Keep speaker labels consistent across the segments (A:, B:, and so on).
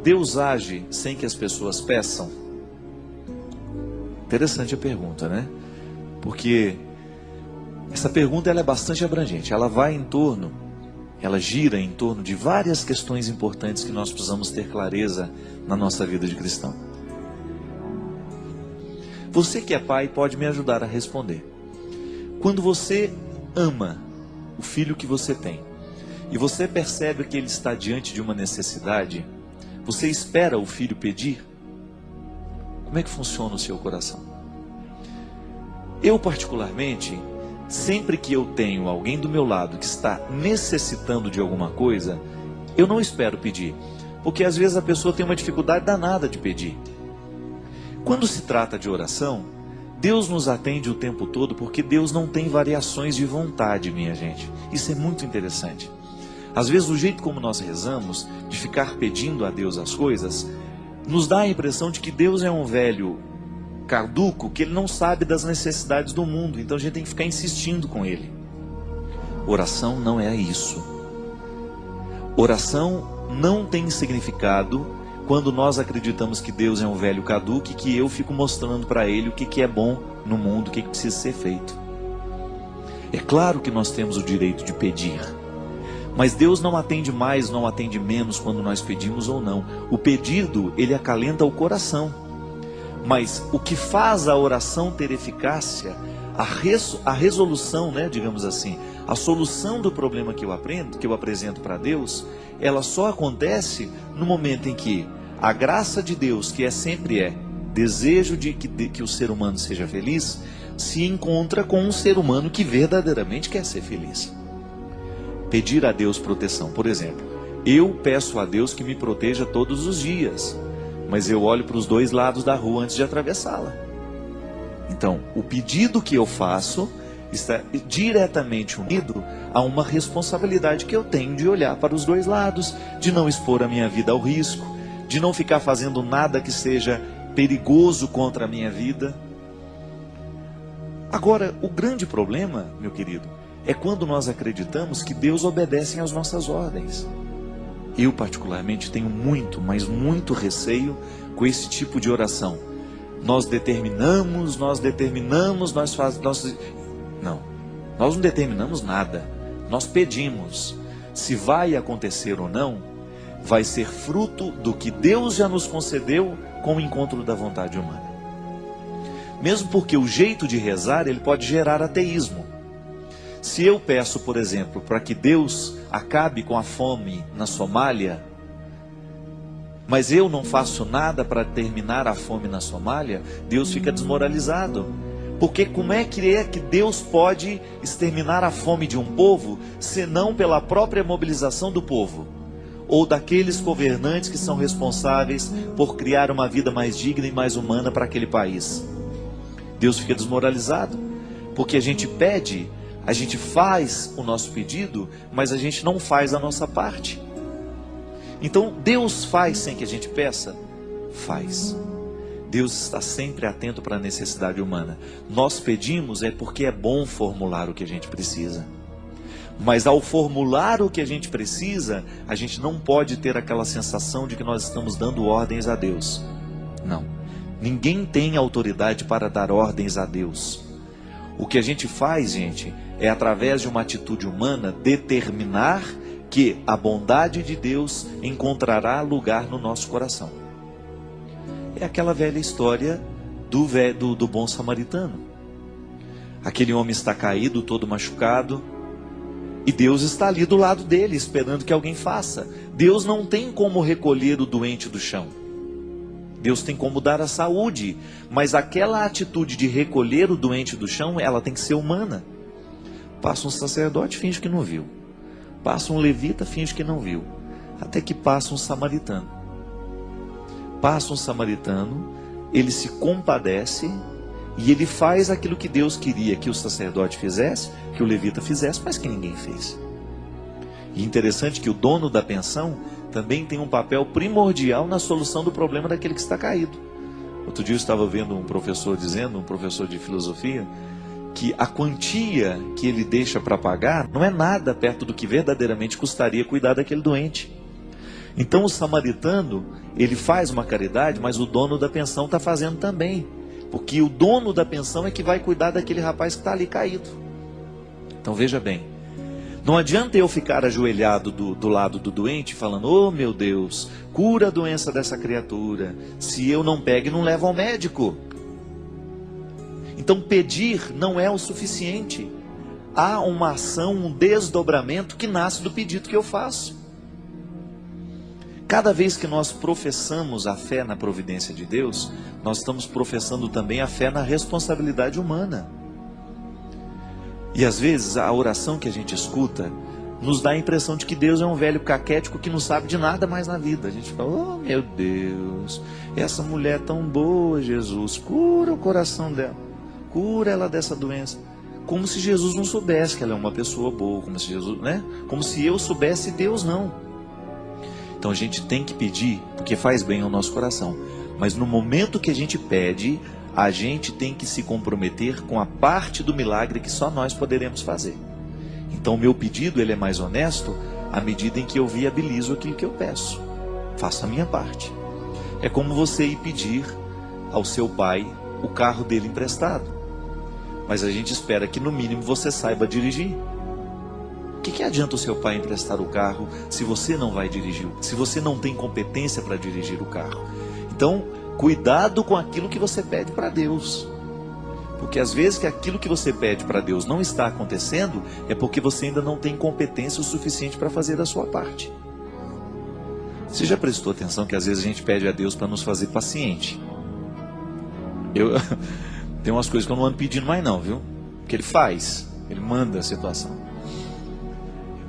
A: Deus age sem que as pessoas peçam? Interessante a pergunta, né? Porque essa pergunta ela é bastante abrangente. Ela gira em torno de várias questões importantes que nós precisamos ter clareza na nossa vida de cristão. Você que é pai pode me ajudar a responder. Quando você ama o filho que você tem e você percebe que ele está diante de uma necessidade, você espera o filho pedir? Como é que funciona o seu coração? Eu particularmente, sempre que eu tenho alguém do meu lado que está necessitando de alguma coisa, eu não espero pedir, porque às vezes a pessoa tem uma dificuldade danada de pedir. Quando se trata de oração, Deus nos atende o tempo todo, porque Deus não tem variações de vontade, minha gente. Isso é muito interessante. Às vezes o jeito como nós rezamos, de ficar pedindo a Deus as coisas, nos dá a impressão de que Deus é um velho caduco, que ele não sabe das necessidades do mundo, então a gente tem que ficar insistindo com ele. Oração não é isso. Oração não tem significado quando nós acreditamos que Deus é um velho caduco e que eu fico mostrando para ele o que é bom no mundo, o que precisa ser feito. É claro que nós temos o direito de pedir, mas Deus não atende mais, não atende menos quando nós pedimos ou não. O pedido, ele acalenta o coração. Mas o que faz a oração ter eficácia, a resolução, né, digamos assim, a solução do problema que eu apresento para Deus, ela só acontece no momento em que a graça de Deus, que sempre é desejo de que o ser humano seja feliz, se encontra com um ser humano que verdadeiramente quer ser feliz. Pedir a Deus proteção, por exemplo, eu peço a Deus que me proteja todos os dias, mas eu olho para os dois lados da rua antes de atravessá-la. Então, o pedido que eu faço está diretamente unido a uma responsabilidade que eu tenho de olhar para os dois lados, de não expor a minha vida ao risco, de não ficar fazendo nada que seja perigoso contra a minha vida. Agora, o grande problema, meu querido, é quando nós acreditamos que Deus obedece às nossas ordens. Eu particularmente tenho muito, mas muito receio com esse tipo de oração. Nós determinamos, nós não determinamos nada. Nós pedimos. Se vai acontecer ou não, vai ser fruto do que Deus já nos concedeu com o encontro da vontade humana. Mesmo porque o jeito de rezar, ele pode gerar ateísmo. Se eu peço, por exemplo, para que Deus acabe com a fome na Somália, mas eu não faço nada para terminar a fome na Somália, Deus fica desmoralizado. Porque como é que Deus pode exterminar a fome de um povo, senão pela própria mobilização do povo? Ou daqueles governantes que são responsáveis por criar uma vida mais digna e mais humana para aquele país? Deus fica desmoralizado, porque a gente pede, a gente faz o nosso pedido, mas a gente não faz a nossa parte. Então, Deus faz sem que a gente peça? Faz. Deus está sempre atento para a necessidade humana. Nós pedimos porque é bom formular o que a gente precisa. Mas ao formular o que a gente precisa, a gente não pode ter aquela sensação de que nós estamos dando ordens a Deus. Não. Ninguém tem autoridade para dar ordens a Deus. O que a gente faz, gente, é através de uma atitude humana determinar que a bondade de Deus encontrará lugar no nosso coração. É aquela velha história do bom samaritano. Aquele homem está caído, todo machucado, e Deus está ali do lado dele, esperando que alguém faça. Deus não tem como recolher o doente do chão. Deus tem como dar a saúde, mas aquela atitude de recolher o doente do chão, ela tem que ser humana. Passa um sacerdote, finge que não viu. Passa um levita, finge que não viu. Até que passa um samaritano. Passa um samaritano, ele se compadece e ele faz aquilo que Deus queria que o sacerdote fizesse, que o levita fizesse, mas que ninguém fez. E interessante que o dono da pensão também tem um papel primordial na solução do problema daquele que está caído. Outro dia eu estava vendo um professor dizendo, um professor de filosofia, que a quantia que ele deixa para pagar não é nada perto do que verdadeiramente custaria cuidar daquele doente. Então o samaritano, ele faz uma caridade, mas o dono da pensão está fazendo também. Porque o dono da pensão é que vai cuidar daquele rapaz que está ali caído. Então veja bem, não adianta eu ficar ajoelhado do lado do doente falando: oh meu Deus, cura a doença dessa criatura, se eu não pego e não levo ao médico. Então pedir não é o suficiente. Há uma ação, um desdobramento que nasce do pedido que eu faço. Cada vez que nós professamos a fé na providência de Deus, nós estamos professando também a fé na responsabilidade humana. E às vezes a oração que a gente escuta nos dá a impressão de que Deus é um velho caquético que não sabe de nada mais na vida. A gente fala: oh meu Deus, essa mulher tão boa, Jesus, cura o coração dela, cura ela dessa doença. Como se Jesus não soubesse que ela é uma pessoa boa, como se Jesus, né? Como se eu soubesse e Deus não. Então a gente tem que pedir, porque faz bem ao nosso coração. Mas no momento que a gente pede, a gente tem que se comprometer com a parte do milagre que só nós poderemos fazer. Então o meu pedido, ele é mais honesto à medida em que eu viabilizo aquilo que eu peço. Faça a minha parte. É como você ir pedir ao seu pai o carro dele emprestado. Mas a gente espera que no mínimo você saiba dirigir. O que adianta o seu pai emprestar o carro se você não vai dirigir? Se você não tem competência para dirigir o carro? Então, cuidado com aquilo que você pede para Deus. Porque às vezes que aquilo que você pede para Deus não está acontecendo, é porque você ainda não tem competência o suficiente para fazer a sua parte. Você já prestou atenção que às vezes a gente pede a Deus para nos fazer paciente? Tem umas coisas que eu não ando pedindo mais não, viu? Porque Ele faz, Ele manda a situação.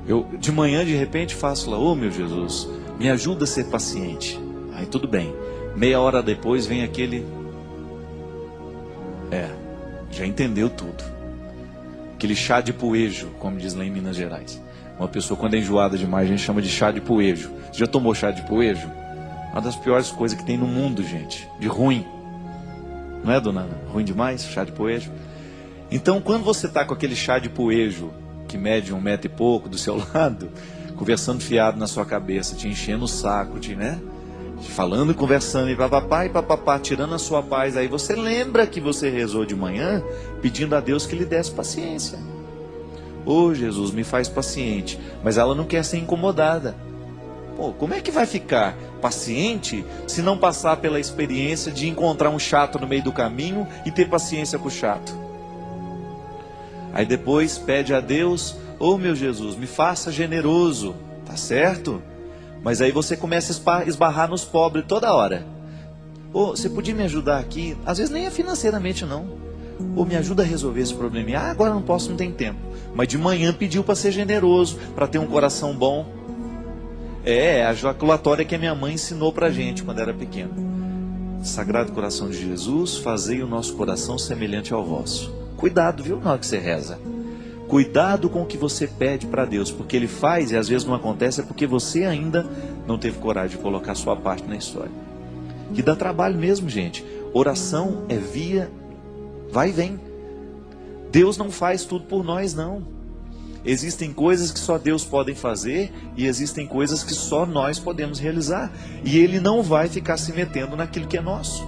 A: Eu de manhã de repente faço lá: oh meu Jesus, me ajuda a ser paciente. Aí tudo bem. Meia hora depois vem aquele: já entendeu tudo. Aquele chá de poejo, como diz lá em Minas Gerais. Uma pessoa quando é enjoada demais, a gente chama de chá de poejo. Você já tomou chá de poejo? Uma das piores coisas que tem no mundo, gente. De ruim. Não é, dona Ana? Ruim demais, chá de poejo. Então, quando você está com aquele chá de poejo, que mede 1 metro e pouco do seu lado, conversando fiado na sua cabeça, te enchendo o saco, né? Falando e conversando, e papapá, tirando a sua paz, aí você lembra que você rezou de manhã, pedindo a Deus que lhe desse paciência. Oh Jesus, me faz paciente. Mas ela não quer ser incomodada. Pô, como é que vai ficar paciente se não passar pela experiência de encontrar um chato no meio do caminho e ter paciência com o chato? Aí depois pede a Deus: oh meu Jesus, me faça generoso. Tá certo? Mas aí você começa a esbarrar nos pobres toda hora. Oh, você podia me ajudar aqui? Às vezes nem é financeiramente não. Ou me ajuda a resolver esse problema. Ah, agora não posso, não tem tempo. Mas de manhã pediu para ser generoso, para ter um coração bom. É a jaculatória que a minha mãe ensinou para a gente quando era pequeno. Sagrado coração de Jesus, fazei o nosso coração semelhante ao vosso. Cuidado, viu, na hora que você reza. Cuidado com o que você pede para Deus, porque Ele faz e às vezes não acontece, é porque você ainda não teve coragem de colocar a sua parte na história. Que dá trabalho mesmo, gente. Oração é via, vai e vem. Deus não faz tudo por nós, não. Existem coisas que só Deus pode fazer e existem coisas que só nós podemos realizar. E Ele não vai ficar se metendo naquilo que é nosso.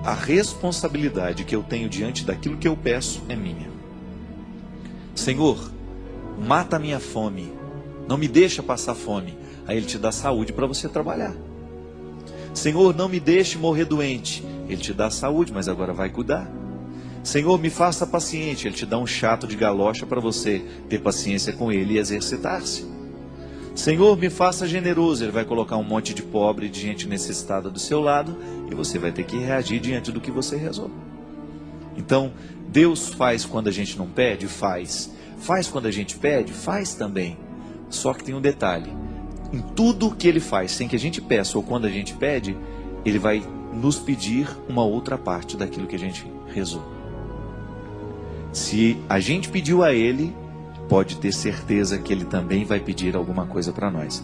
A: A responsabilidade que eu tenho diante daquilo que eu peço é minha. Senhor, mata a minha fome, não me deixa passar fome. Aí Ele te dá saúde para você trabalhar. Senhor, não me deixe morrer doente. Ele te dá saúde, mas agora vai cuidar. Senhor, me faça paciente. Ele te dá um chato de galocha para você ter paciência com ele e exercitar-se. Senhor, me faça generoso. Ele vai colocar um monte de pobre, de gente necessitada do seu lado, e você vai ter que reagir diante do que você rezou. Então, Deus faz quando a gente não pede? Faz. Faz quando a gente pede? Faz também. Só que tem um detalhe. Em tudo que Ele faz, sem que a gente peça ou quando a gente pede, Ele vai nos pedir uma outra parte daquilo que a gente rezou. Se a gente pediu a Ele, pode ter certeza que Ele também vai pedir alguma coisa para nós.